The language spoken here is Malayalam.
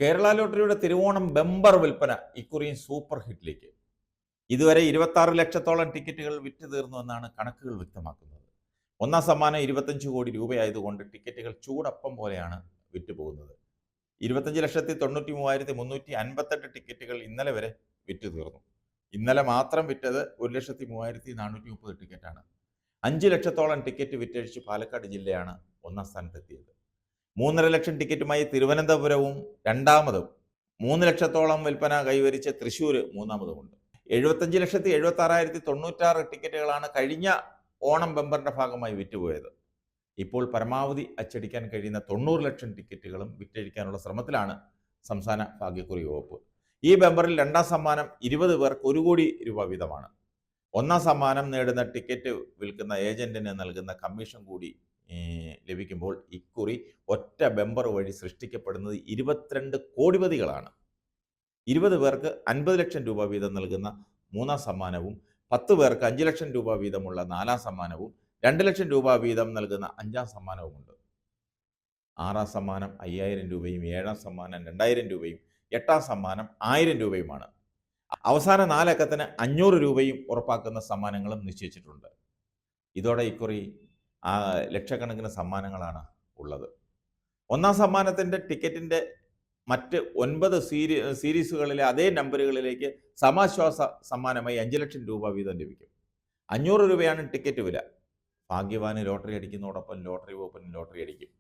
കേരള ലോട്ടറിയുടെ തിരുവോണം ബമ്പർ വിൽപ്പന ഇക്കുറിയും സൂപ്പർ ഹിറ്റിലേക്ക്. ഇതുവരെ 26 ലക്ഷത്തോളം ടിക്കറ്റുകൾ വിറ്റ് തീർന്നുവെന്നാണ് കണക്കുകൾ വ്യക്തമാക്കുന്നത്. ഒന്നാം സമ്മാനം 25 കോടി രൂപയായതുകൊണ്ട് ടിക്കറ്റുകൾ ചൂടപ്പം പോലെയാണ് വിറ്റുപോകുന്നത്. 25,93,358 ടിക്കറ്റുകൾ ഇന്നലെ വരെ വിറ്റ് തീർന്നു. ഇന്നലെ മാത്രം വിറ്റത് 1,03,430 ടിക്കറ്റാണ്. 5 ലക്ഷത്തോളം ടിക്കറ്റ് വിറ്റഴിച്ച് പാലക്കാട് ജില്ലയാണ് ഒന്നാം സ്ഥാനത്തെത്തിയത്. 3.5 ലക്ഷം ടിക്കറ്റുമായി തിരുവനന്തപുരവും രണ്ടാമതും, 3 ലക്ഷത്തോളം വിൽപ്പന കൈവരിച്ച് തൃശ്ശൂർ മൂന്നാമതുമുണ്ട്. 75,76,096 ടിക്കറ്റുകളാണ് കഴിഞ്ഞ ഓണം ബമ്പറിന്റെ ഭാഗമായി വിറ്റുപോയത്. ഇപ്പോൾ പരമാവധി അച്ചടിക്കാൻ കഴിയുന്ന 90 ലക്ഷം ടിക്കറ്റുകളും വിറ്റഴിക്കാനുള്ള ശ്രമത്തിലാണ് സംസ്ഥാന ഭാഗ്യക്കുറി വകുപ്പ്. ഈ ബമ്പറിൽ രണ്ടാം സമ്മാനം 20 പേർക്ക് 1 കോടി രൂപ വീതമാണ്. ഒന്നാം സമ്മാനം നേടുന്ന ടിക്കറ്റ് വിൽക്കുന്ന ഏജന്റിന് നൽകുന്ന കമ്മീഷൻ കൂടി ലഭിക്കുമ്പോൾ ഇക്കുറി ഒറ്റ ബമ്പർ വഴി സൃഷ്ടിക്കപ്പെടുന്നത് 22 കോടിപതികളാണ്. 20 പേർക്ക് 50 ലക്ഷം രൂപ വീതം നൽകുന്ന മൂന്നാം സമ്മാനവും, 10 പേർക്ക് 5 ലക്ഷം രൂപ വീതമുള്ള നാലാം സമ്മാനവും, 2 ലക്ഷം രൂപ വീതം നൽകുന്ന അഞ്ചാം സമ്മാനവുമുണ്ട്. ആറാം സമ്മാനം 5000 രൂപയും, ഏഴാം സമ്മാനം 2000 രൂപയും, എട്ടാം സമ്മാനം 1000 രൂപയുമാണ്. അവസാന 4 അക്കത്തിന് 500 രൂപയും ഉറപ്പാക്കുന്ന സമ്മാനങ്ങളും നിശ്ചയിച്ചിട്ടുണ്ട്. ഇതോടെ ഇക്കുറി ലക്ഷക്കണക്കിന് സമ്മാനങ്ങളാണ് ഉള്ളത്. ഒന്നാം സമ്മാനത്തിൻ്റെ ടിക്കറ്റിൻ്റെ മറ്റ് 9 സീരീസുകളിലെ അതേ നമ്പറുകളിലേക്ക് സമാശ്വാസ സമ്മാനമായി 5 ലക്ഷം രൂപ വീതം ലഭിക്കും. 500 രൂപയാണ് ടിക്കറ്റ് വില. ഭാഗ്യവാന് ലോട്ടറി അടിക്കുന്നതോടൊപ്പം ലോട്ടറി വകുപ്പിന് ലോട്ടറി അടിക്കും.